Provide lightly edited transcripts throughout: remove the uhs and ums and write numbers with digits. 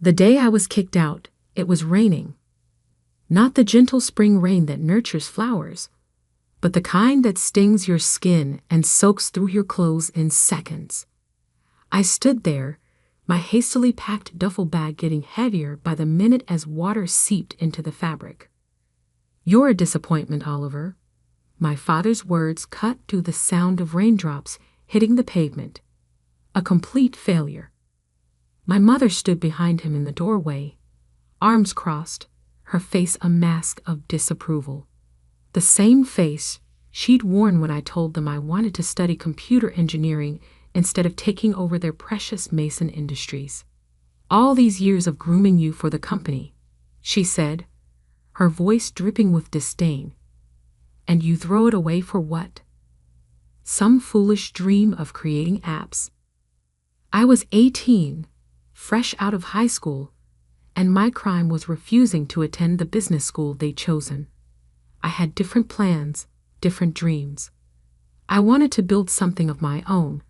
The day I was kicked out, it was raining. Not the gentle spring rain that nurtures flowers, but the kind that stings your skin and soaks through your clothes in seconds. I stood there, my hastily packed duffel bag getting heavier by the minute as water seeped into the fabric. "You're a disappointment, Oliver." My father's words cut through the sound of raindrops hitting the pavement. "A complete failure." My mother stood behind him in the doorway, arms crossed, her face a mask of disapproval. The same face she'd worn when I told them I wanted to study computer engineering instead of taking over their precious Mason Industries. "All these years of grooming you for the company," she said, her voice dripping with disdain. "And you throw it away for what? Some foolish dream of creating apps." I was 18, fresh out of high school, and my crime was refusing to attend the business school they'd chosen. I had different plans, different dreams. I wanted to build something of my own,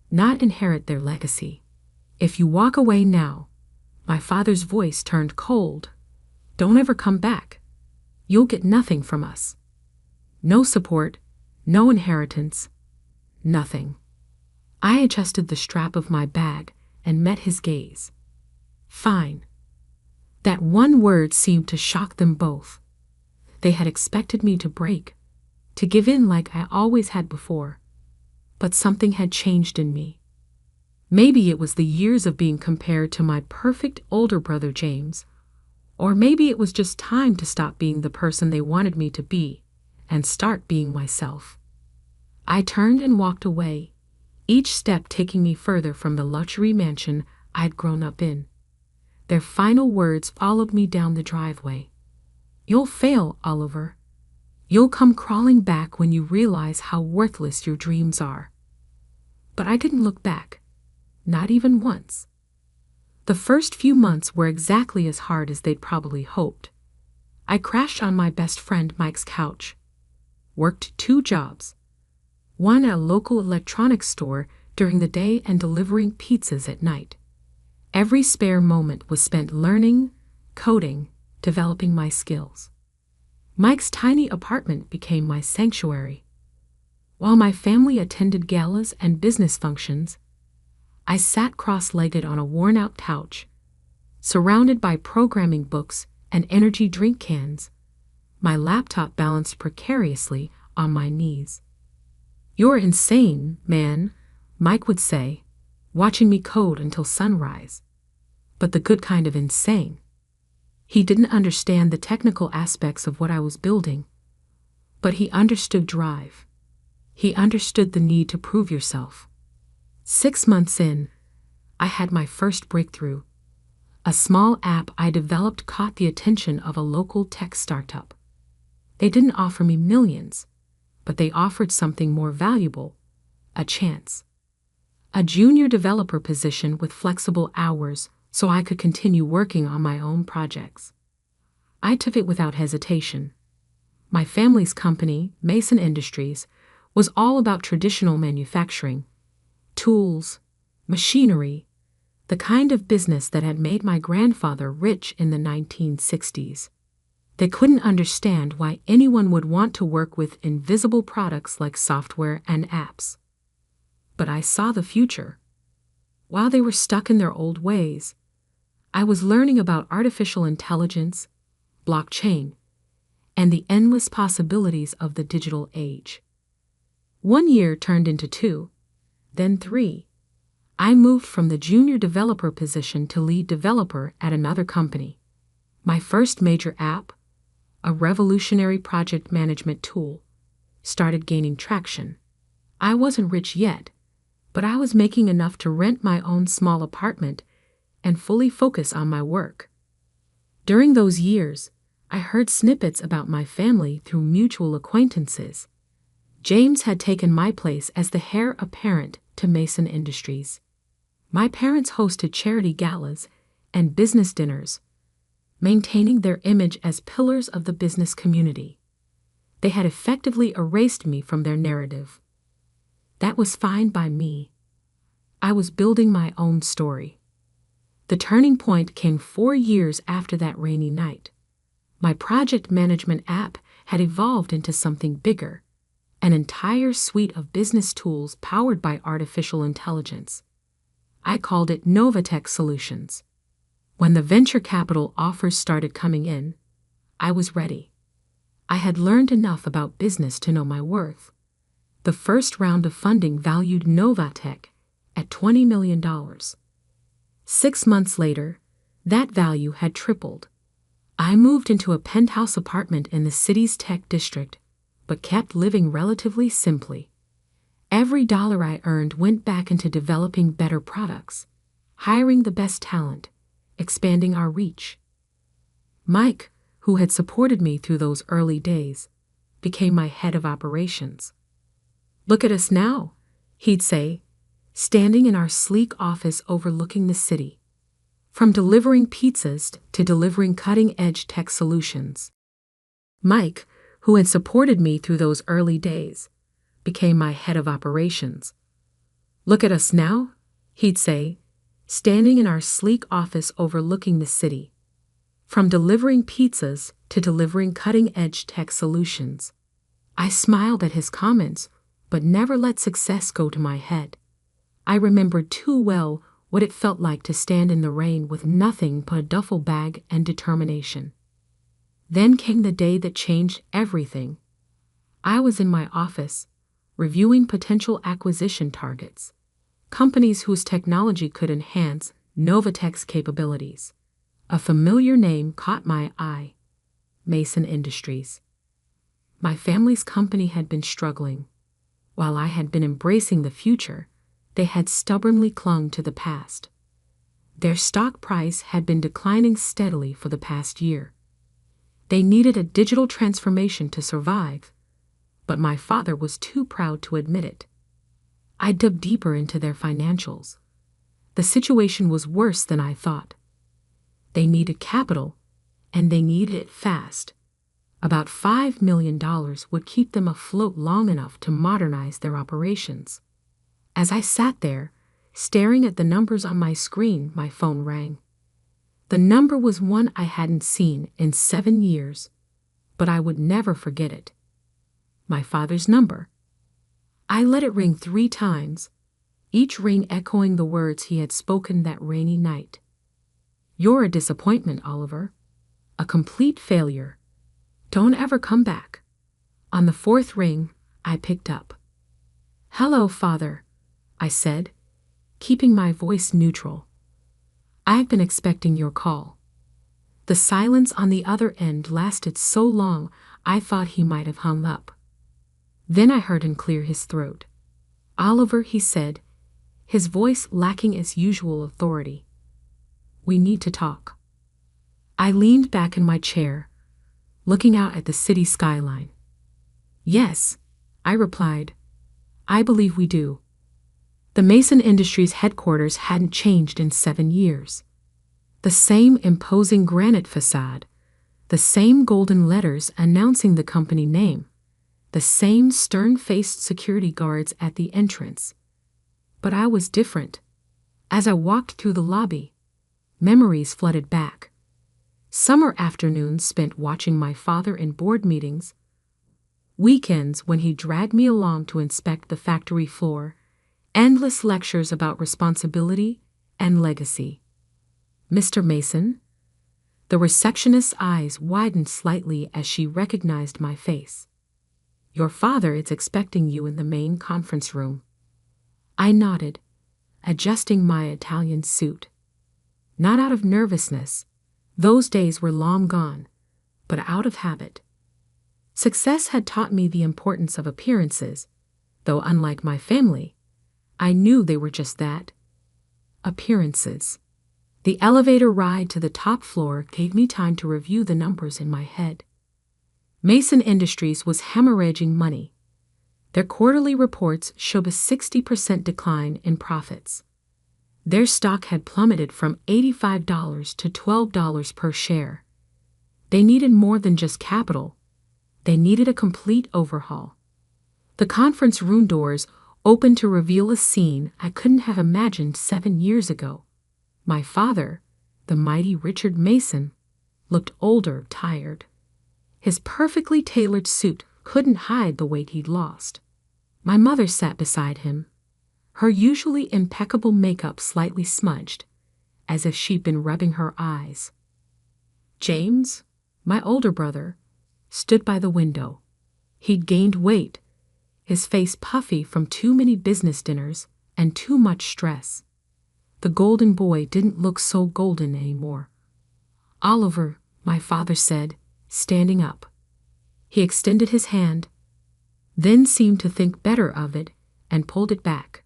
not inherit their legacy. "If you walk away now," my father's voice turned cold, "don't ever come back. You'll get nothing from us. No support, no inheritance, nothing." I adjusted the strap of my bag and met his gaze. "Fine." That one word seemed to shock them both. They had expected me to break, to give in like I always had before. But something had changed in me. Maybe it was the years of being compared to my perfect older brother James, or maybe it was just time to stop being the person they wanted me to be and start being myself. I turned and walked away, each step taking me further from the luxury mansion I'd grown up in. Their final words followed me down the driveway. "You'll fail, Oliver. You'll come crawling back when you realize how worthless your dreams are." But I didn't look back, not even once. The first few months were exactly as hard as they'd probably hoped. I crashed on my best friend Mike's couch, worked 2 jobs, one at a local electronics store during the day and delivering pizzas at night. Every spare moment was spent learning, coding, developing my skills. Mike's tiny apartment became my sanctuary. While my family attended galas and business functions, I sat cross-legged on a worn-out couch, surrounded by programming books and energy drink cans, my laptop balanced precariously on my knees. "You're insane, man," Mike would say, watching me code until sunrise. But the good kind of insane. He didn't understand the technical aspects of what I was building, but he understood drive. He understood the need to prove yourself. 6 months in, I had my first breakthrough. A small app I developed caught the attention of a local tech startup. They didn't offer me millions, but they offered something more valuable, a chance. A junior developer position with flexible hours so I could continue working on my own projects. I took it without hesitation. My family's company, Mason Industries, was all about traditional manufacturing, tools, machinery, the kind of business that had made my grandfather rich in the 1960s. They couldn't understand why anyone would want to work with invisible products like software and apps. But I saw the future. While they were stuck in their old ways, I was learning about artificial intelligence, blockchain, and the endless possibilities of the digital age. 1 year turned into 2, then 3. I moved from the junior developer position to lead developer at another company. My first major app, a revolutionary project management tool, started gaining traction. I wasn't rich yet, but I was making enough to rent my own small apartment and fully focus on my work. During those years, I heard snippets about my family through mutual acquaintances. James had taken my place as the heir apparent to Mason Industries. My parents hosted charity galas and business dinners, maintaining their image as pillars of the business community. They had effectively erased me from their narrative. That was fine by me. I was building my own story. The turning point came 4 years after that rainy night. My project management app had evolved into something bigger, an entire suite of business tools powered by artificial intelligence. I called it Novatech Solutions. When the venture capital offers started coming in, I was ready. I had learned enough about business to know my worth. The first round of funding valued Novatech at $20 million. 6 months later, that value had tripled. I moved into a penthouse apartment in the city's tech district, but kept living relatively simply. Every dollar I earned went back into developing better products, hiring the best talent, expanding our reach. Mike, who had supported me through those early days, became my head of operations. "Look at us now," he'd say, standing in our sleek office overlooking the city. From delivering pizzas to delivering cutting-edge tech solutions. Mike, who had supported me through those early days, became my head of operations. "Look at us now," he'd say, standing in our sleek office overlooking the city. From delivering pizzas to delivering cutting-edge tech solutions. I smiled at his comments, but never let success go to my head. I remembered too well what it felt like to stand in the rain with nothing but a duffel bag and determination. Then came the day that changed everything. I was in my office, reviewing potential acquisition targets, companies whose technology could enhance Novatech's capabilities. A familiar name caught my eye: Mason Industries. My family's company had been struggling. While I had been embracing the future, they had stubbornly clung to the past. Their stock price had been declining steadily for the past year. They needed a digital transformation to survive, but my father was too proud to admit it. I dug deeper into their financials. The situation was worse than I thought. They needed capital, and they needed it fast. About $5 million would keep them afloat long enough to modernize their operations. As I sat there, staring at the numbers on my screen, my phone rang. The number was one I hadn't seen in 7 years, but I would never forget it. My father's number. I let it ring 3 times, each ring echoing the words he had spoken that rainy night. "You're a disappointment, Oliver. A complete failure. Don't ever come back." On the 4th ring, I picked up. "Hello, Father," I said, keeping my voice neutral. "I've been expecting your call." The silence on the other end lasted so long I thought he might have hung up. Then I heard him clear his throat. "Oliver," he said, his voice lacking its usual authority. "We need to talk." I leaned back in my chair, looking out at the city skyline. "Yes," I replied. "I believe we do." The Mason Industries headquarters hadn't changed in 7 years. The same imposing granite facade, the same golden letters announcing the company name, the same stern-faced security guards at the entrance. But I was different. As I walked through the lobby, memories flooded back. Summer afternoons spent watching my father in board meetings, weekends when he dragged me along to inspect the factory floor, endless lectures about responsibility and legacy. "Mr. Mason?" The receptionist's eyes widened slightly as she recognized my face. "Your father is expecting you in the main conference room." I nodded, adjusting my Italian suit. Not out of nervousness, those days were long gone, but out of habit. Success had taught me the importance of appearances, though unlike my family, I knew they were just that. Appearances. The elevator ride to the top floor gave me time to review the numbers in my head. Mason Industries was hemorrhaging money. Their quarterly reports showed a 60% decline in profits. Their stock had plummeted from $85 to $12 per share. They needed more than just capital. They needed a complete overhaul. The conference room doors opened to reveal a scene I couldn't have imagined 7 years ago. My father, the mighty Richard Mason, looked older, tired. His perfectly tailored suit couldn't hide the weight he'd lost. My mother sat beside him, her usually impeccable makeup slightly smudged, as if she'd been rubbing her eyes. James, my older brother, stood by the window. He'd gained weight, his face puffy from too many business dinners and too much stress. The golden boy didn't look so golden anymore. Oliver, my father said, standing up. He extended his hand, then seemed to think better of it and pulled it back.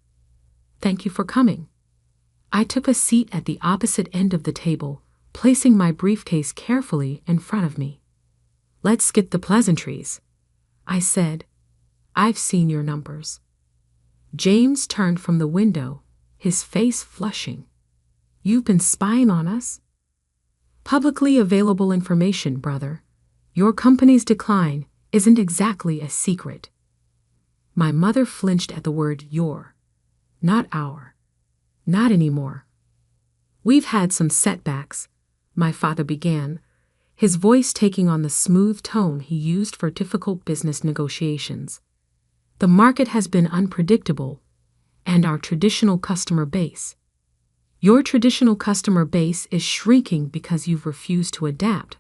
Thank you for coming. I took a seat at the opposite end of the table, placing my briefcase carefully in front of me. Let's skip the pleasantries, I said. I've seen your numbers. James turned from the window, his face flushing. You've been spying on us? Publicly available information, brother. Your company's decline isn't exactly a secret. My mother flinched at the word your, not our. Not anymore. We've had some setbacks, my father began, his voice taking on the smooth tone he used for difficult business negotiations. The market has been unpredictable, and our traditional customer base. Your traditional customer base is shrinking because you've refused to adapt.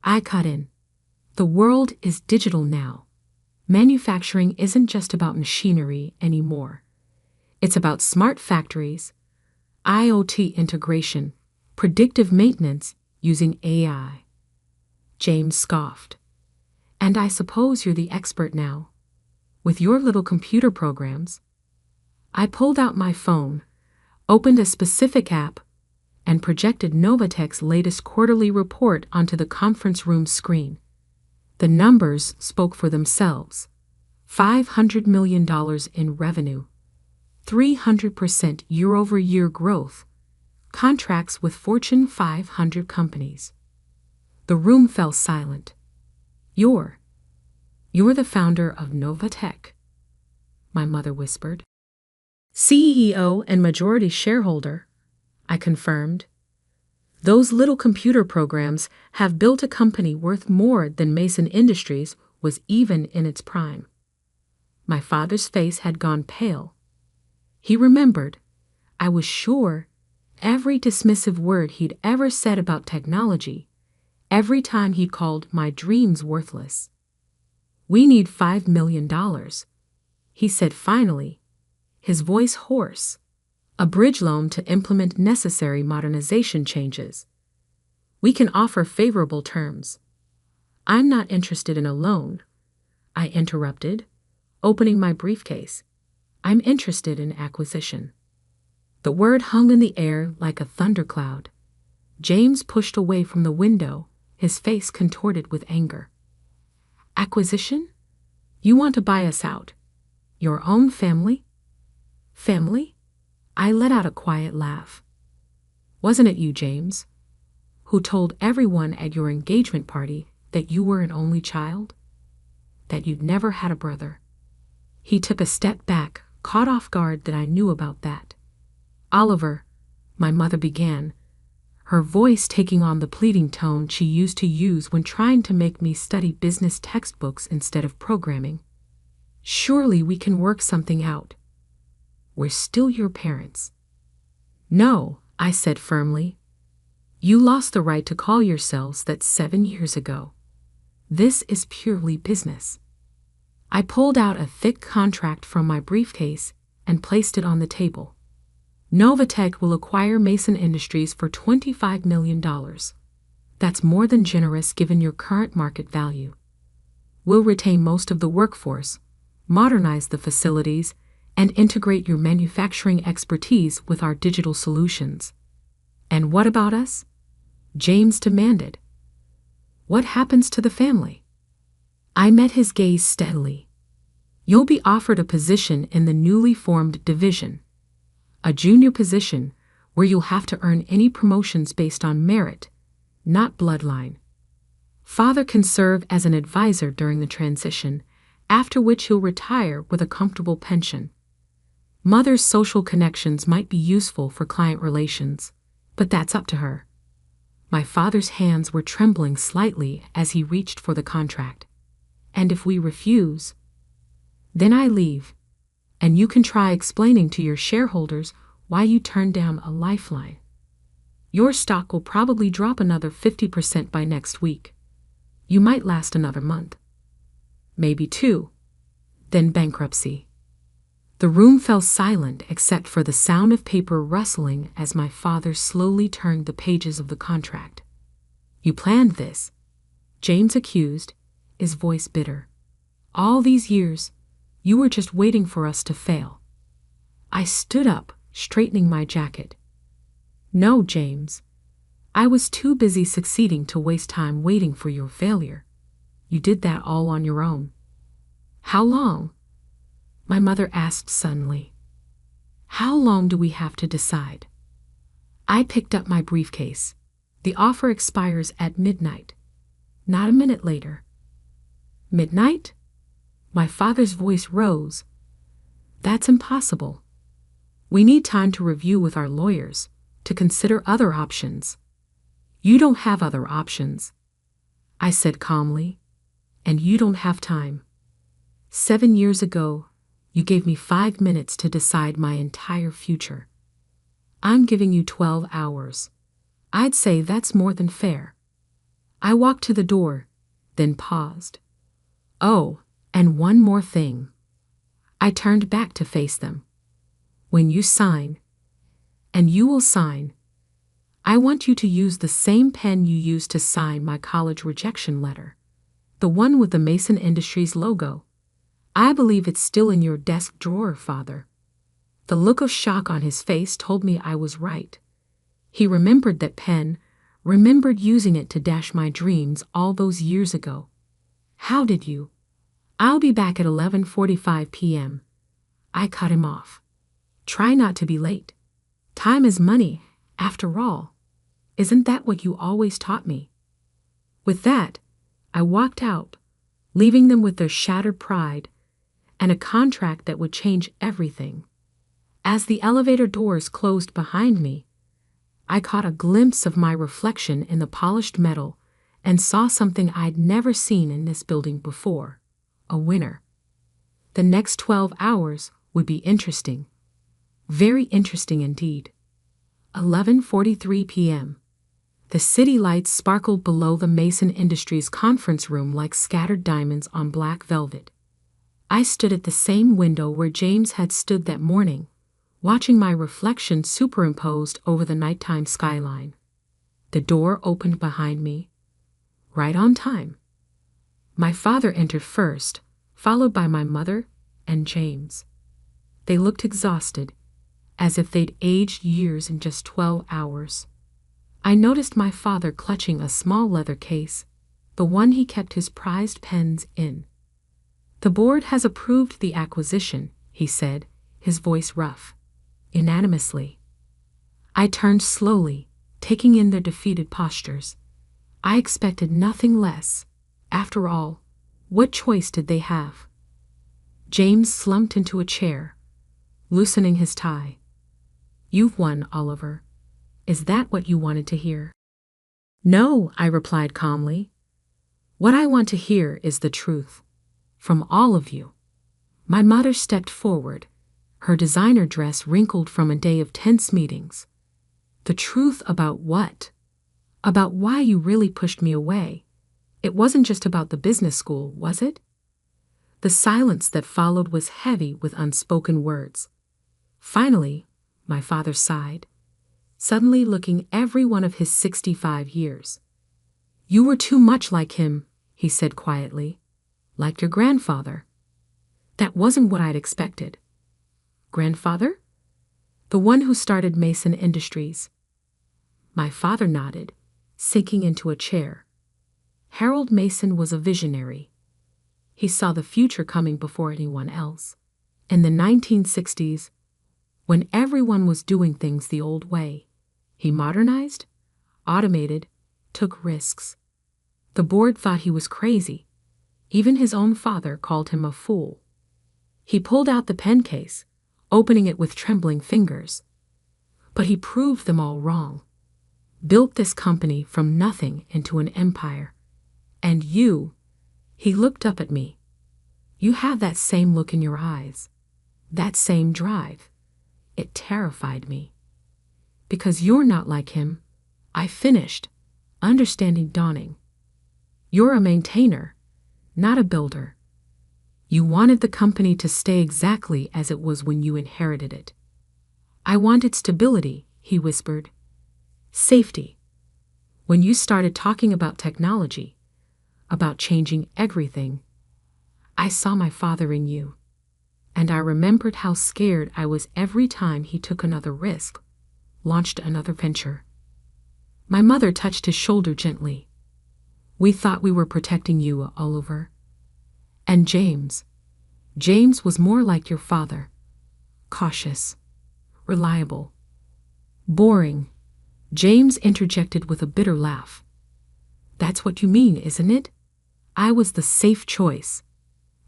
I cut in. The world is digital now. Manufacturing isn't just about machinery anymore. It's about smart factories, IoT integration, predictive maintenance using AI. James scoffed. And I suppose you're the expert now, with your little computer programs. I pulled out my phone, opened a specific app, and projected Novatech's latest quarterly report onto the conference room screen. The numbers spoke for themselves. $500 million in revenue, 300% year-over-year growth, contracts with Fortune 500 companies. The room fell silent. You're the founder of Novatech, my mother whispered. CEO and majority shareholder, I confirmed. Those little computer programs have built a company worth more than Mason Industries was even in its prime. My father's face had gone pale. He remembered, I was sure, every dismissive word he'd ever said about technology, every time he called my dreams worthless. We need $5 million, he said finally, his voice hoarse. A bridge loan to implement necessary modernization changes. We can offer favorable terms. I'm not interested in a loan, I interrupted, opening my briefcase. I'm interested in acquisition. The word hung in the air like a thundercloud. James pushed away from the window, his face contorted with anger. Acquisition? You want to buy us out? Your own family? Family? I let out a quiet laugh. Wasn't it you, James, who told everyone at your engagement party that you were an only child? That you'd never had a brother? He took a step back, caught off guard that I knew about that. Oliver, my mother began, her voice taking on the pleading tone she used to use when trying to make me study business textbooks instead of programming. Surely we can work something out. We're still your parents. No, I said firmly. You lost the right to call yourselves that 7 years ago. This is purely business. I pulled out a thick contract from my briefcase and placed it on the table. Novatech will acquire Mason Industries for $25 million. That's more than generous given your current market value. We'll retain most of the workforce, modernize the facilities, and integrate your manufacturing expertise with our digital solutions. And what about us? James demanded. What happens to the family? I met his gaze steadily. You'll be offered a position in the newly formed division, a junior position where you'll have to earn any promotions based on merit, not bloodline. Father can serve as an advisor during the transition, after which he'll retire with a comfortable pension. Mother's social connections might be useful for client relations, But that's up to her. My father's hands were trembling slightly as he reached for the contract. And if we refuse, then I leave, and you can try explaining to your shareholders why you turned down a lifeline. Your stock will probably drop another 50% by next week. You might last another month. Maybe 2. Then bankruptcy. The room fell silent except for the sound of paper rustling as my father slowly turned the pages of the contract. You planned this, James accused, his voice bitter. All these years, you were just waiting for us to fail. I stood up, straightening my jacket. No, James. I was too busy succeeding to waste time waiting for your failure. You did that all on your own. How long? My mother asked suddenly. How long do we have to decide? I picked up my briefcase. The offer expires at midnight. Not a minute later. Midnight? My father's voice rose. That's impossible. We need time to review with our lawyers, to consider other options. You don't have other options, I said calmly, and you don't have time. 7 years ago, you gave me 5 minutes to decide my entire future. I'm giving you 12 hours. I'd say that's more than fair. I walked to the door, then paused. Oh, and one more thing. I turned back to face them. When you sign, and you will sign, I want you to use the same pen you used to sign my college rejection letter, the one with the Mason Industries logo. I believe it's still in your desk drawer, Father. The look of shock on his face told me I was right. He remembered that pen, remembered using it to dash my dreams all those years ago. How did you? I'll be back at 11:45 p.m. I cut him off. Try not to be late. Time is money, after all. Isn't that what you always taught me? With that, I walked out, leaving them with their shattered pride and a contract that would change everything. As the elevator doors closed behind me, I caught a glimpse of my reflection in the polished metal and saw something I'd never seen in this building before: a winner. The next 12 hours would be interesting. Very interesting indeed. 11:43 p.m. The city lights sparkled below the Mason Industries conference room like scattered diamonds on black velvet. I stood at the same window where James had stood that morning, watching my reflection superimposed over the nighttime skyline. The door opened behind me, right on time. My father entered first, followed by my mother and James. They looked exhausted, as if they'd aged years in just 12 hours. I noticed my father clutching a small leather case, the one he kept his prized pens in. The board has approved the acquisition, he said, his voice rough, unanimously. I turned slowly, taking in their defeated postures. I expected nothing less. After all, what choice did they have? James slumped into a chair, loosening his tie. You've won, Oliver. Is that what you wanted to hear? No, I replied calmly. What I want to hear is the truth. From all of you. My mother stepped forward, her designer dress wrinkled from a day of tense meetings. The truth about what? About why you really pushed me away. It wasn't just about the business school, was it? The silence that followed was heavy with unspoken words. Finally, my father sighed, suddenly looking every one of his 65 years. You were too much like him, he said quietly. Like your grandfather. That wasn't what I'd expected. Grandfather? The one who started Mason Industries. My father nodded, sinking into a chair. Harold Mason was a visionary. He saw the future coming before anyone else. In the 1960s, when everyone was doing things the old way, he modernized, automated, took risks. The board thought he was crazy. Even his own father called him a fool. He pulled out the pen case, opening it with trembling fingers. But he proved them all wrong. built this company from nothing into an empire. And you," he looked up at me, "you have that same look in your eyes, that same drive." It terrified me. "Because you're not like him," I finished, understanding dawning. "You're a maintainer, not a builder. You wanted the company to stay exactly as it was when you inherited it." "I wanted stability," he whispered. "Safety. When you started talking about technology, about changing everything, I saw my father in you. And I remembered how scared I was every time he took another risk, launched another venture." My mother touched his shoulder gently. "We thought we were protecting you, Oliver. And James was more like your father. Cautious, reliable, boring." James interjected with a bitter laugh. "That's what you mean, isn't it? I was the safe choice,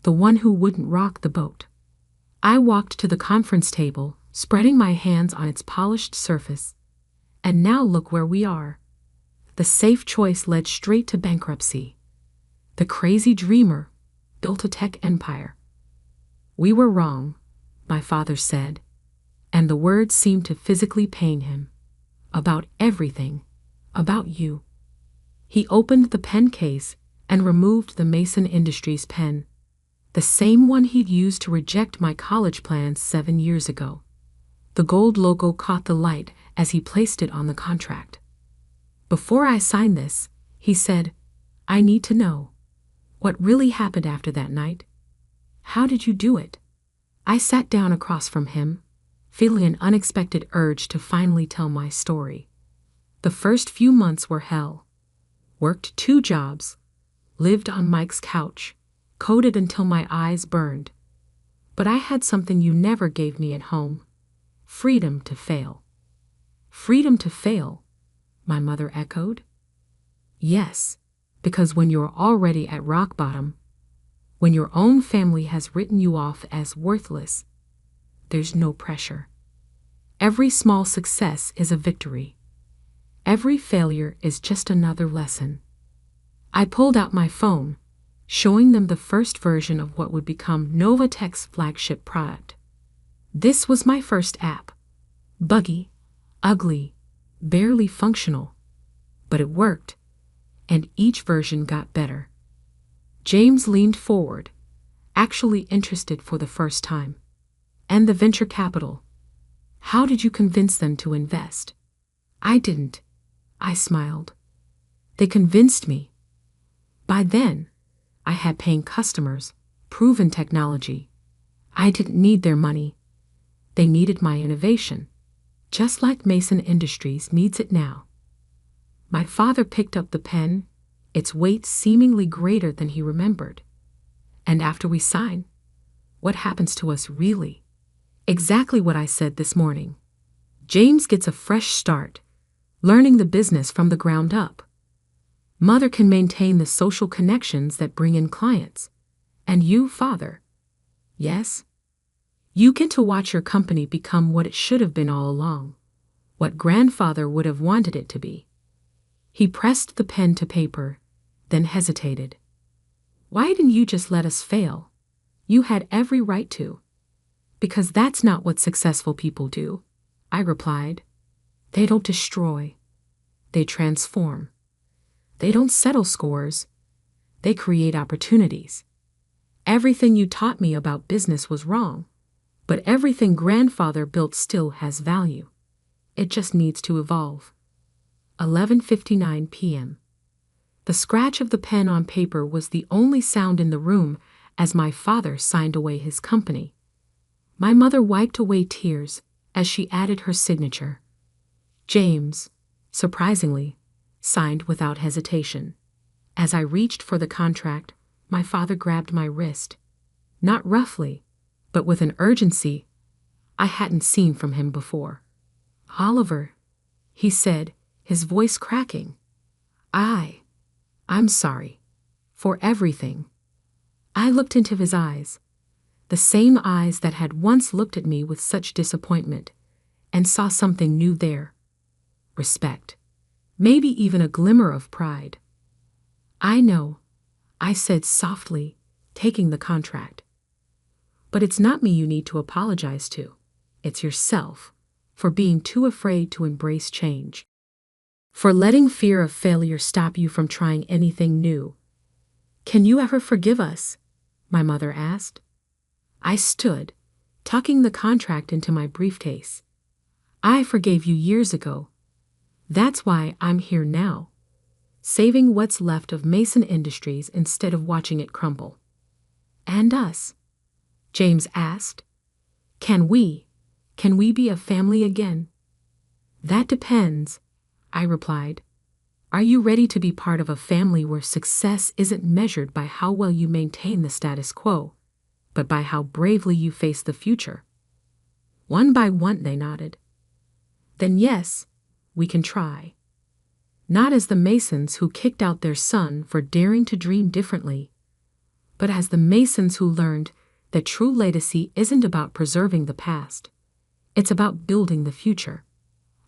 the one who wouldn't rock the boat." I walked to the conference table, spreading my hands on its polished surface. And now look where we are. The safe choice led straight to bankruptcy. The crazy dreamer built a tech empire. "We were wrong," my father said, and the words seemed to physically pain him. "About everything, about you." He opened the pen case and removed the Mason Industries pen, the same one he'd used to reject my college plans 7 years ago. The gold logo caught the light as he placed it on the contract. "Before I sign this," he said, "I need to know what really happened after that night. How did you do it?" I sat down across from him, feeling an unexpected urge to finally tell my story. The first few months were hell. Worked 2 jobs, lived on Mike's couch, coded until my eyes burned. But I had something you never gave me at home: freedom to fail. "Freedom to fail," my mother echoed. "Yes, because when you're already at rock bottom, when your own family has written you off as worthless, there's no pressure. Every small success is a victory. Every failure is just another lesson." I pulled out my phone, showing them the first version of what would become Novatech's flagship product. This was my first app. Buggy, ugly, barely functional. But it worked, and each version got better. James leaned forward, actually interested for the first time. "And the venture capital. How did you convince them to invest?" "I didn't," I smiled. "They convinced me. By then, I had paying customers, proven technology. I didn't need their money. They needed my innovation, just like Mason Industries needs it now." My father picked up the pen, its weight seemingly greater than he remembered. "And after we sign, what happens to us really?" "Exactly what I said this morning. James gets a fresh start, learning the business from the ground up. Mother can maintain the social connections that bring in clients. And you, father, yes, you get to watch your company become what it should have been all along, what grandfather would have wanted it to be." He pressed the pen to paper, then hesitated. "Why didn't you just let us fail? You had every right to." "Because that's not what successful people do," I replied. "They don't destroy. They transform. They don't settle scores. They create opportunities. Everything you taught me about business was wrong, but everything grandfather built still has value. It just needs to evolve." 11:59 p.m. The scratch of the pen on paper was the only sound in the room as my father signed away his company. My mother wiped away tears as she added her signature. James, surprisingly, signed without hesitation. As I reached for the contract, my father grabbed my wrist, not roughly, but with an urgency I hadn't seen from him before. "Oliver," he said, his voice cracking. I'm sorry. For everything." I looked into his eyes, the same eyes that had once looked at me with such disappointment, and saw something new there. Respect. maybe even a glimmer of pride. "I know," I said softly, taking the contract. "But it's not me you need to apologize to. It's yourself, for being too afraid to embrace change. For letting fear of failure stop you from trying anything new. Can you ever forgive us?" my mother asked. I stood, tucking the contract into my briefcase. "I forgave you years ago. That's why I'm here now, saving what's left of Mason Industries instead of watching it crumble." "And us?" James asked. Can we be a family again?" "That depends," I replied. "Are you ready to be part of a family where success isn't measured by how well you maintain the status quo, but by how bravely you face the future?" One by one they nodded. "Then yes, we can try. Not as the Masons who kicked out their son for daring to dream differently, but as the Masons who learned that true legacy isn't about preserving the past. It's about building the future."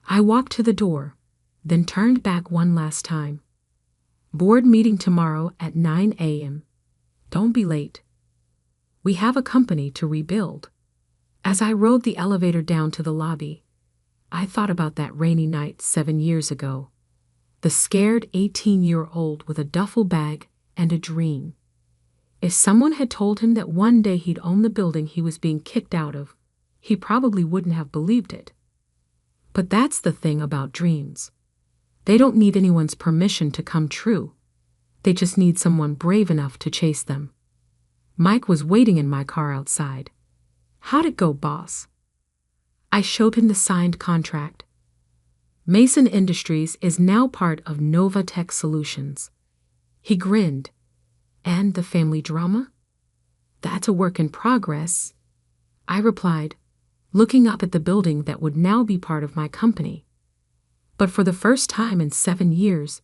I walked to the door, then turned back one last time. "Board meeting tomorrow at 9 a.m. Don't be late. We have a company to rebuild." As I rode the elevator down to the lobby, I thought about that rainy night 7 years ago. The scared 18-year-old with a duffel bag and a dream. If someone had told him that one day he'd own the building he was being kicked out of, he probably wouldn't have believed it. But that's the thing about dreams. They don't need anyone's permission to come true. They just need someone brave enough to chase them. Mike was waiting in my car outside. "How'd it go, boss?" I showed him the signed contract. Mason Industries is now part of Nova Tech Solutions. He grinned. "And the family drama?" "That's a work in progress," I replied, looking up at the building that would now be part of my company. But for the first time in 7 years,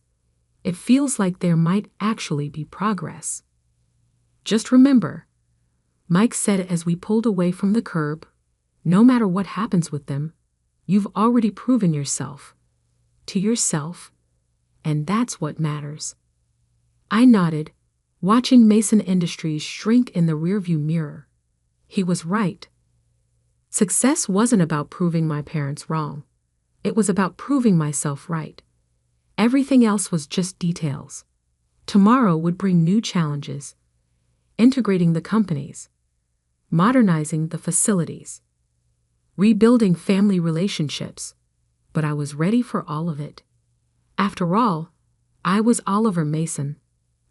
it feels like there might actually be progress. "Just remember," Mike said as we pulled away from the curb, "no matter what happens with them, you've already proven yourself. To yourself. And that's what matters." I nodded, watching Mason Industries shrink in the rearview mirror. He was right. Success wasn't about proving my parents wrong. It was about proving myself right. Everything else was just details. Tomorrow would bring new challenges. Integrating the companies. Modernizing the facilities. Rebuilding family relationships. But I was ready for all of it. After all, I was Oliver Mason,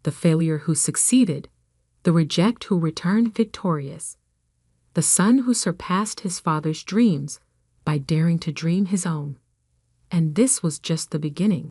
the failure who succeeded, the reject who returned victorious, the son who surpassed his father's dreams by daring to dream his own. And this was just the beginning.